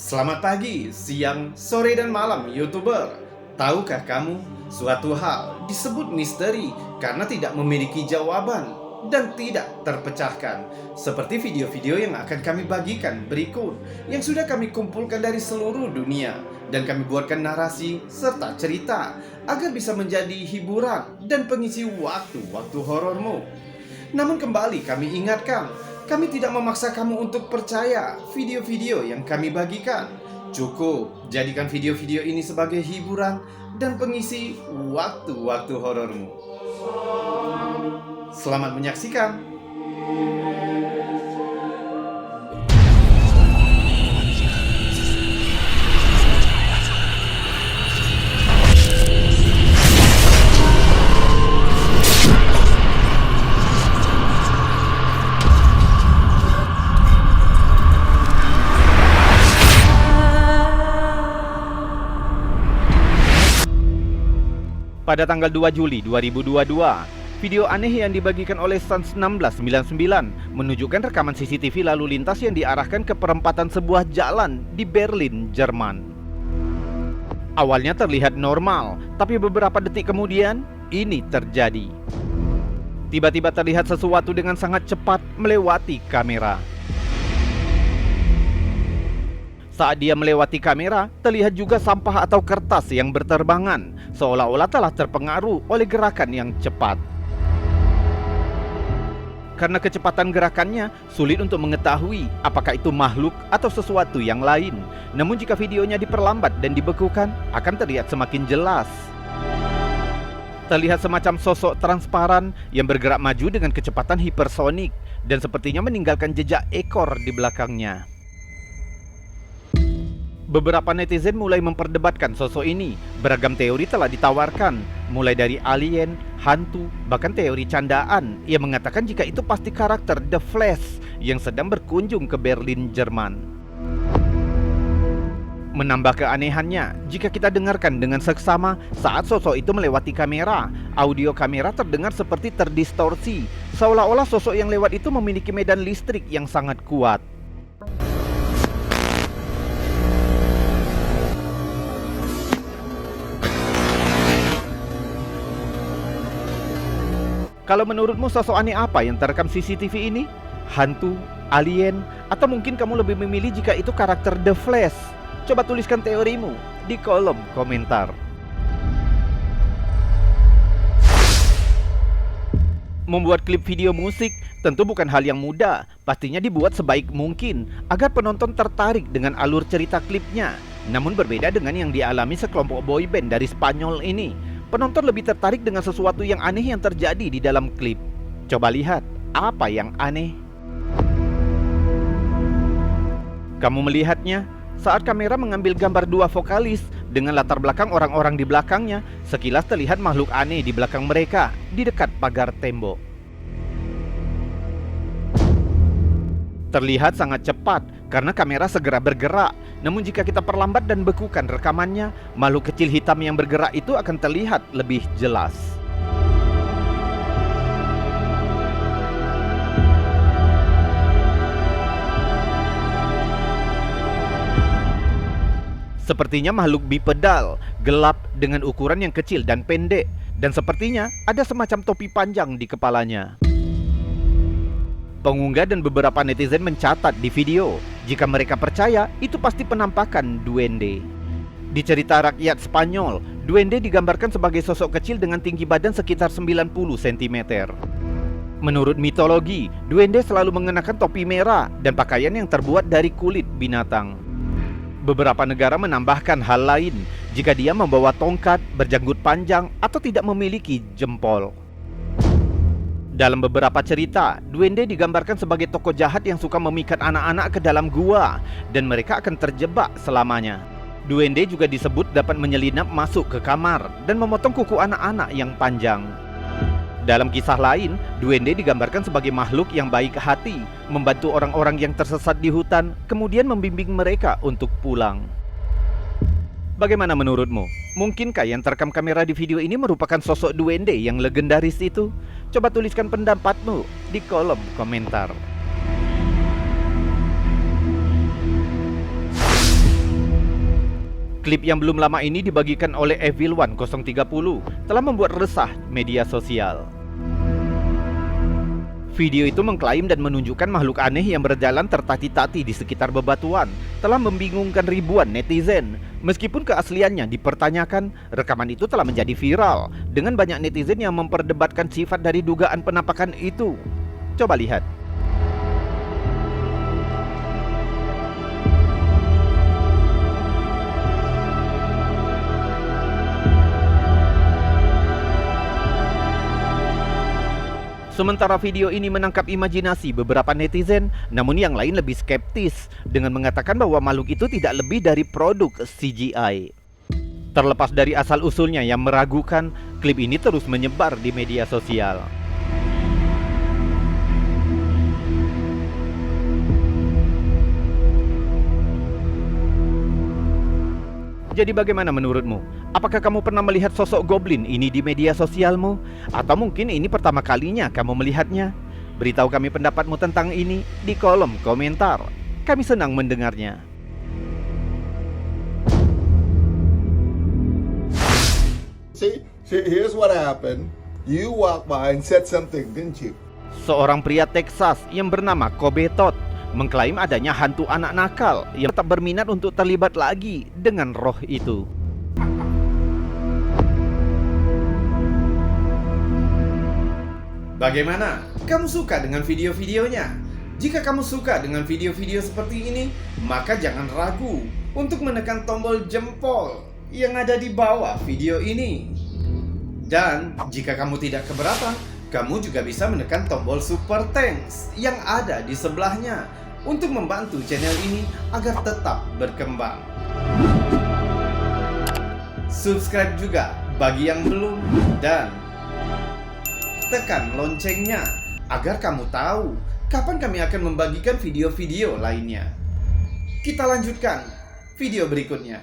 Selamat pagi, siang, sore, dan malam, YouTuber. Tahukah kamu, suatu hal disebut misteri karena tidak memiliki jawaban dan tidak terpecahkan. Seperti video-video yang akan kami bagikan berikut, yang sudah kami kumpulkan dari seluruh dunia, dan kami buatkan narasi serta cerita agar bisa menjadi hiburan dan pengisi waktu-waktu horormu. Namun kembali kami ingatkan, kami tidak memaksa kamu untuk percaya video-video yang kami bagikan. Cukup jadikan video-video ini sebagai hiburan dan pengisi waktu-waktu horormu. Selamat menyaksikan. Pada tanggal 2 Juli 2022, video aneh yang dibagikan oleh Sans 1699 menunjukkan rekaman CCTV lalu lintas yang diarahkan ke perempatan sebuah jalan di Berlin, Jerman. Awalnya terlihat normal, tapi beberapa detik kemudian ini terjadi. Tiba-tiba terlihat sesuatu dengan sangat cepat melewati kamera. Saat dia melewati kamera, terlihat juga sampah atau kertas yang berterbangan, seolah-olah telah terpengaruh oleh gerakan yang cepat. Karena kecepatan gerakannya, sulit untuk mengetahui apakah itu makhluk atau sesuatu yang lain. Namun jika videonya diperlambat dan dibekukan, akan terlihat semakin jelas. Terlihat semacam sosok transparan yang bergerak maju dengan kecepatan hipersonik dan sepertinya meninggalkan jejak ekor di belakangnya. Beberapa netizen mulai memperdebatkan sosok ini. Beragam teori telah ditawarkan, mulai dari alien, hantu, bahkan teori candaan yang mengatakan jika itu pasti karakter The Flash yang sedang berkunjung ke Berlin, Jerman. Menambah keanehannya, jika kita dengarkan dengan seksama saat sosok itu melewati kamera, audio kamera terdengar seperti terdistorsi, seolah-olah sosok yang lewat itu memiliki medan listrik yang sangat kuat. Kalau menurutmu sosok aneh apa yang terekam CCTV ini? Hantu, alien, atau mungkin kamu lebih memilih jika itu karakter The Flash? Coba tuliskan teorimu di kolom komentar. Membuat klip video musik tentu bukan hal yang mudah. Pastinya dibuat sebaik mungkin agar penonton tertarik dengan alur cerita klipnya. Namun berbeda dengan yang dialami sekelompok boyband dari Spanyol ini. Penonton lebih tertarik dengan sesuatu yang aneh yang terjadi di dalam klip. Coba lihat, apa yang aneh? Kamu melihatnya saat kamera mengambil gambar dua vokalis dengan latar belakang orang-orang di belakangnya. Sekilas terlihat makhluk aneh di belakang mereka, di dekat pagar tembok. Terlihat sangat cepat karena kamera segera bergerak. Namun jika kita perlambat dan bekukan rekamannya, makhluk kecil hitam yang bergerak itu akan terlihat lebih jelas. Sepertinya makhluk bipedal, gelap dengan ukuran yang kecil dan pendek, dan sepertinya ada semacam topi panjang di kepalanya. Pengunggah dan beberapa netizen mencatat di video, jika mereka percaya itu pasti penampakan duende. Di cerita rakyat Spanyol, duende digambarkan sebagai sosok kecil dengan tinggi badan sekitar 90 cm. Menurut mitologi, duende selalu mengenakan topi merah dan pakaian yang terbuat dari kulit binatang. Beberapa negara menambahkan hal lain, jika dia membawa tongkat, berjanggut panjang, atau tidak memiliki jempol. Dalam beberapa cerita, duende digambarkan sebagai tokoh jahat yang suka memikat anak-anak ke dalam gua, dan mereka akan terjebak selamanya. Duende juga disebut dapat menyelinap masuk ke kamar dan memotong kuku anak-anak yang panjang. Dalam kisah lain, duende digambarkan sebagai makhluk yang baik hati, membantu orang-orang yang tersesat di hutan, kemudian membimbing mereka untuk pulang. Bagaimana menurutmu? Mungkinkah yang terekam kamera di video ini merupakan sosok duende yang legendaris itu? Coba tuliskan pendapatmu di kolom komentar. Klip yang belum lama ini dibagikan oleh Evil1030 telah membuat resah media sosial. Video itu mengklaim dan menunjukkan makhluk aneh yang berjalan tertati-tati di sekitar bebatuan telah membingungkan ribuan netizen. Meskipun keasliannya dipertanyakan, rekaman itu telah menjadi viral dengan banyak netizen yang memperdebatkan sifat dari dugaan penampakan itu. Coba lihat. Sementara video ini menangkap imajinasi beberapa netizen, namun yang lain lebih skeptis dengan mengatakan bahwa makhluk itu tidak lebih dari produk CGI. Terlepas dari asal-usulnya yang meragukan, klip ini terus menyebar di media sosial. Jadi bagaimana menurutmu? Apakah kamu pernah melihat sosok goblin ini di media sosialmu? Atau mungkin ini pertama kalinya kamu melihatnya? Beritahu kami pendapatmu tentang ini di kolom komentar. Kami senang mendengarnya. See, here's what happened. You walked by and said something, didn't you? Seorang pria Texas yang bernama Kobe Todd mengklaim adanya hantu anak nakal yang tak berminat untuk terlibat lagi dengan roh itu. Bagaimana? Kamu suka dengan video-videonya? Jika kamu suka dengan video-video seperti ini, maka jangan ragu untuk menekan tombol jempol yang ada di bawah video ini. Dan jika kamu tidak keberatan, kamu juga bisa menekan tombol super thanks yang ada di sebelahnya untuk membantu channel ini agar tetap berkembang. Subscribe juga bagi yang belum dan tekan loncengnya agar kamu tahu kapan kami akan membagikan video-video lainnya. Kita lanjutkan video berikutnya.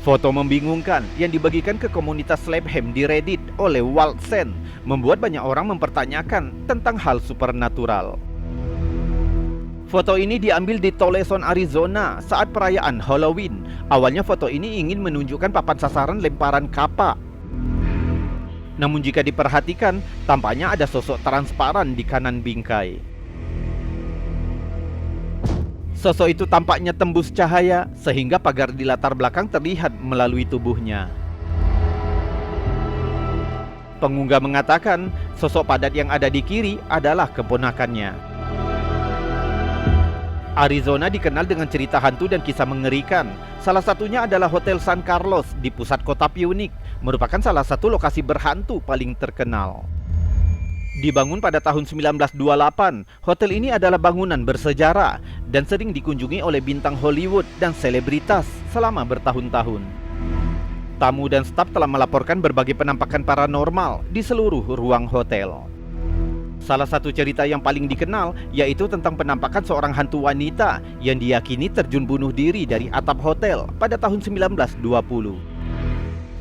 Foto membingungkan yang dibagikan ke komunitas Slaphem di Reddit oleh Waldsen membuat banyak orang mempertanyakan tentang hal supernatural. Foto ini diambil di Tucson, Arizona saat perayaan Halloween. Awalnya foto ini ingin menunjukkan papan sasaran lemparan kapak. Namun jika diperhatikan, tampaknya ada sosok transparan di kanan bingkai. Sosok itu tampaknya tembus cahaya sehingga pagar di latar belakang terlihat melalui tubuhnya. Pengunggah mengatakan sosok padat yang ada di kiri adalah keponakannya. Arizona dikenal dengan cerita hantu dan kisah mengerikan. Salah satunya adalah Hotel San Carlos di pusat kota Phoenix, merupakan salah satu lokasi berhantu paling terkenal. Dibangun pada tahun 1928, hotel ini adalah bangunan bersejarah dan sering dikunjungi oleh bintang Hollywood dan selebritas selama bertahun-tahun. Tamu dan staf telah melaporkan berbagai penampakan paranormal di seluruh ruang hotel. Salah satu cerita yang paling dikenal yaitu tentang penampakan seorang hantu wanita yang diyakini terjun bunuh diri dari atap hotel pada tahun 1920.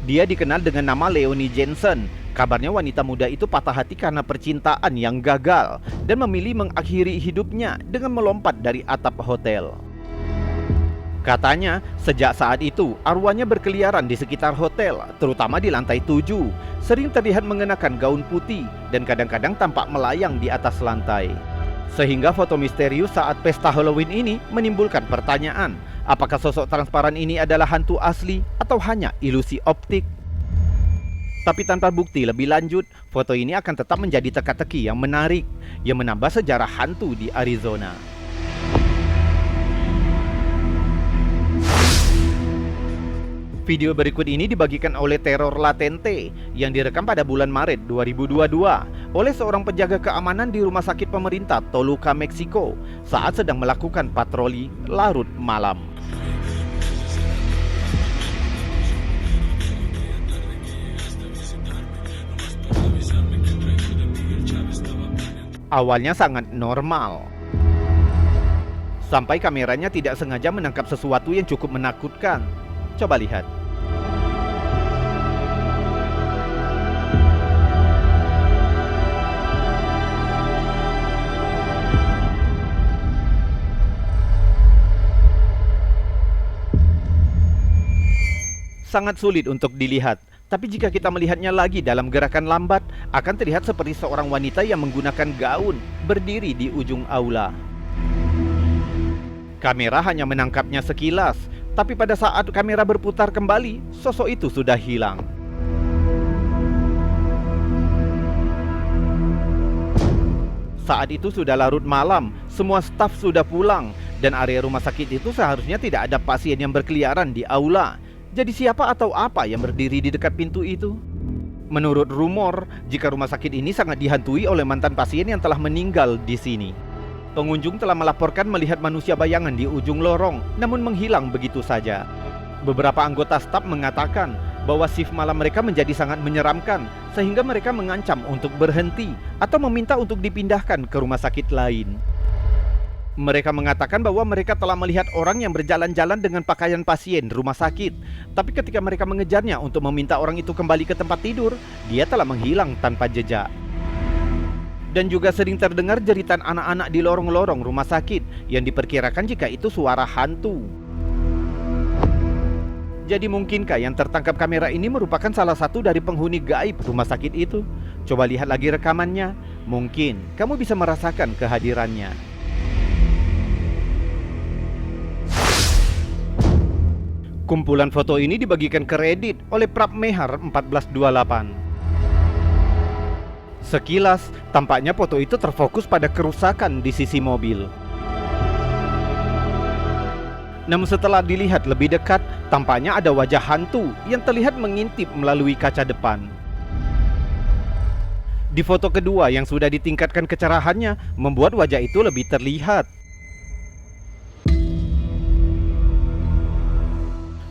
Dia dikenal dengan nama Leonie Jensen. Kabarnya wanita muda itu patah hati karena percintaan yang gagal dan memilih mengakhiri hidupnya dengan melompat dari atap hotel. Katanya, sejak saat itu arwahnya berkeliaran di sekitar hotel, terutama di lantai 7. Sering terlihat mengenakan gaun putih dan kadang-kadang tampak melayang di atas lantai. Sehingga foto misterius saat pesta Halloween ini menimbulkan pertanyaan, apakah sosok transparan ini adalah hantu asli atau hanya ilusi optik? Tapi tanpa bukti lebih lanjut, foto ini akan tetap menjadi teka-teki yang menarik yang menambah sejarah hantu di Arizona. Video berikut ini dibagikan oleh Terror Latente yang direkam pada bulan Maret 2022 oleh seorang penjaga keamanan di rumah sakit pemerintah Toluca, Meksiko saat sedang melakukan patroli larut malam. Awalnya sangat normal, sampai kameranya tidak sengaja menangkap sesuatu yang cukup menakutkan. Coba lihat. sangat sulit untuk dilihat. Tapi jika kita melihatnya lagi dalam gerakan lambat, akan terlihat seperti seorang wanita yang menggunakan gaun berdiri di ujung aula. Kamera hanya menangkapnya sekilas, tapi pada saat kamera berputar kembali, sosok itu sudah hilang. Saat itu sudah larut malam, semua staf sudah pulang, dan area rumah sakit itu seharusnya tidak ada pasien yang berkeliaran di aula. Jadi siapa atau apa yang berdiri di dekat pintu itu? Menurut rumor, jika rumah sakit ini sangat dihantui oleh mantan pasien yang telah meninggal di sini. Pengunjung telah melaporkan melihat manusia bayangan di ujung lorong, namun menghilang begitu saja. Beberapa anggota staf mengatakan bahwa shift malam mereka menjadi sangat menyeramkan, sehingga mereka mengancam untuk berhenti atau meminta untuk dipindahkan ke rumah sakit lain. Mereka mengatakan bahwa mereka telah melihat orang yang berjalan-jalan dengan pakaian pasien rumah sakit. Tapi ketika mereka mengejarnya untuk meminta orang itu kembali ke tempat tidur, dia telah menghilang tanpa jejak. Dan juga sering terdengar jeritan anak-anak di lorong-lorong rumah sakit yang diperkirakan jika itu suara hantu. Jadi mungkinkah yang tertangkap kamera ini merupakan salah satu dari penghuni gaib rumah sakit itu? Coba lihat lagi rekamannya. Mungkin kamu bisa merasakan kehadirannya. Kumpulan foto ini dibagikan ke Reddit oleh Prabmehar 1428. Sekilas, tampaknya foto itu terfokus pada kerusakan di sisi mobil. Namun setelah dilihat lebih dekat, tampaknya ada wajah hantu yang terlihat mengintip melalui kaca depan. Di foto kedua yang sudah ditingkatkan kecerahannya, membuat wajah itu lebih terlihat.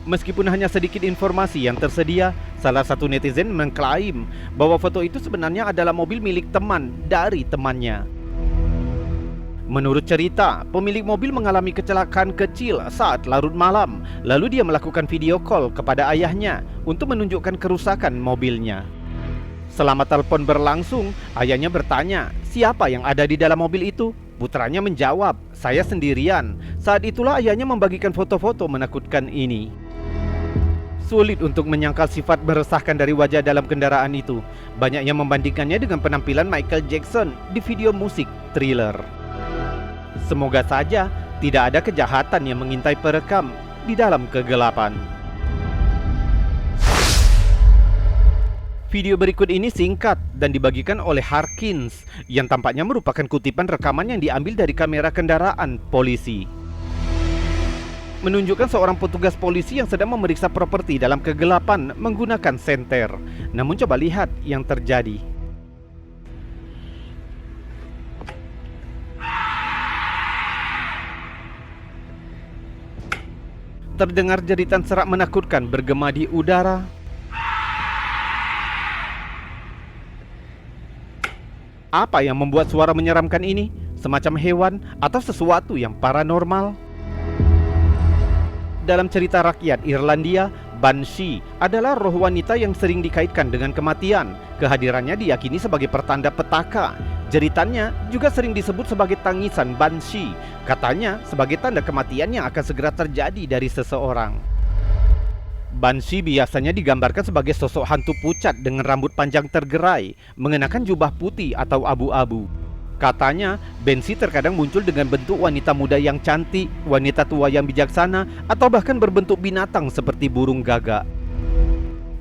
Meskipun hanya sedikit informasi yang tersedia, salah satu netizen mengklaim bahwa foto itu sebenarnya adalah mobil milik teman dari temannya. Menurut cerita, pemilik mobil mengalami kecelakaan kecil saat larut malam, lalu dia melakukan video call kepada ayahnya untuk menunjukkan kerusakan mobilnya. Selama telepon berlangsung, ayahnya bertanya, "Siapa yang ada di dalam mobil itu?" Putranya menjawab, "Saya sendirian." Saat itulah ayahnya membagikan foto-foto menakutkan ini. Sulit untuk menyangkal sifat meresahkan dari wajah dalam kendaraan itu. Banyak yang membandingkannya dengan penampilan Michael Jackson di video musik Thriller. Semoga saja tidak ada kejahatan yang mengintai perekam di dalam kegelapan. Video berikut ini singkat dan dibagikan oleh Harkins, yang tampaknya merupakan kutipan rekaman yang diambil dari kamera kendaraan polisi. Menunjukkan seorang petugas polisi yang sedang memeriksa properti dalam kegelapan menggunakan senter. Namun coba lihat yang terjadi. Terdengar jeritan serak menakutkan bergema di udara. Apa yang membuat suara menyeramkan ini? Semacam hewan atau sesuatu yang paranormal? Dalam cerita rakyat Irlandia, Banshee adalah roh wanita yang sering dikaitkan dengan kematian. Kehadirannya diyakini sebagai pertanda petaka. Jeritannya juga sering disebut sebagai tangisan Banshee. Katanya sebagai tanda kematian yang akan segera terjadi dari seseorang. Banshee biasanya digambarkan sebagai sosok hantu pucat dengan rambut panjang tergerai, mengenakan jubah putih atau abu-abu. Katanya, Banshee terkadang muncul dengan bentuk wanita muda yang cantik, wanita tua yang bijaksana, atau bahkan berbentuk binatang seperti burung gagak.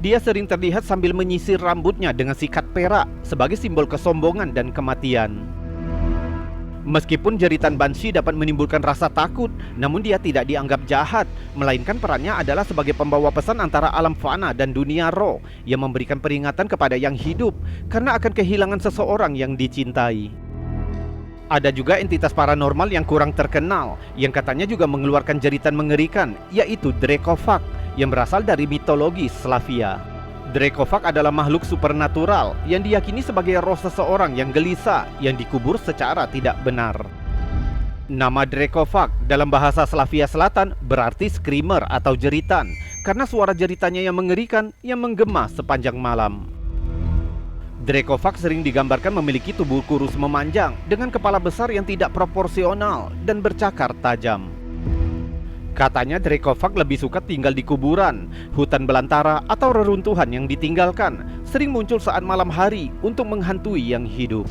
Dia sering terlihat sambil menyisir rambutnya dengan sikat perak sebagai simbol kesombongan dan kematian. Meskipun jeritan Banshee dapat menimbulkan rasa takut, namun dia tidak dianggap jahat, melainkan perannya adalah sebagai pembawa pesan antara alam fana dan dunia roh yang memberikan peringatan kepada yang hidup karena akan kehilangan seseorang yang dicintai. Ada juga entitas paranormal yang kurang terkenal, yang katanya juga mengeluarkan jeritan mengerikan, yaitu Dracofag, yang berasal dari mitologi Slavia. Dracofag adalah makhluk supernatural yang diyakini sebagai roh seseorang yang gelisah, yang dikubur secara tidak benar. Nama Dracofag dalam bahasa Slavia Selatan berarti screamer atau jeritan, karena suara jeritannya yang mengerikan yang menggema sepanjang malam. Dracofag sering digambarkan memiliki tubuh kurus memanjang dengan kepala besar yang tidak proporsional dan bercakar tajam. Katanya Dracovac lebih suka tinggal di kuburan, hutan belantara, atau reruntuhan yang ditinggalkan, sering muncul saat malam hari untuk menghantui yang hidup.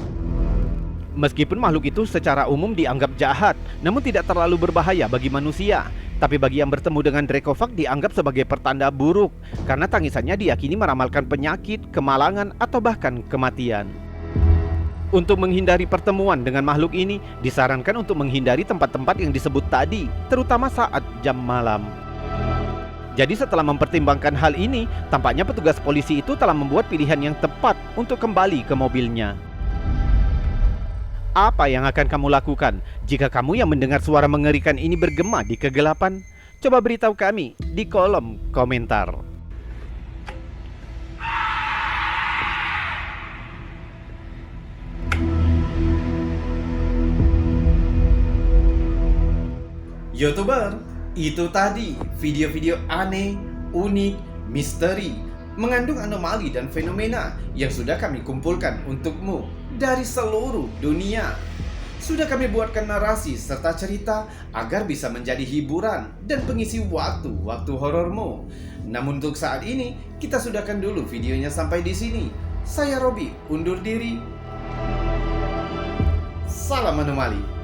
Meskipun makhluk itu secara umum dianggap jahat, namun tidak terlalu berbahaya bagi manusia. Tapi bagi yang bertemu dengan Dracovac dianggap sebagai pertanda buruk, karena tangisannya diyakini meramalkan penyakit, kemalangan, atau bahkan kematian. Untuk menghindari pertemuan dengan makhluk ini, disarankan untuk menghindari tempat-tempat yang disebut tadi, terutama saat jam malam. Jadi setelah mempertimbangkan hal ini, tampaknya petugas polisi itu telah membuat pilihan yang tepat untuk kembali ke mobilnya. Apa yang akan kamu lakukan jika kamu yang mendengar suara mengerikan ini bergema di kegelapan? Coba beritahu kami di kolom komentar. YouTuber, itu tadi video-video aneh, unik, misteri, mengandung anomali dan fenomena yang sudah kami kumpulkan untukmu dari seluruh dunia. Sudah kami buatkan narasi serta cerita agar bisa menjadi hiburan dan pengisi waktu-waktu horormu. Namun untuk saat ini, kita sudahkan dulu videonya sampai di sini. Saya Robi, undur diri. Salam anomali.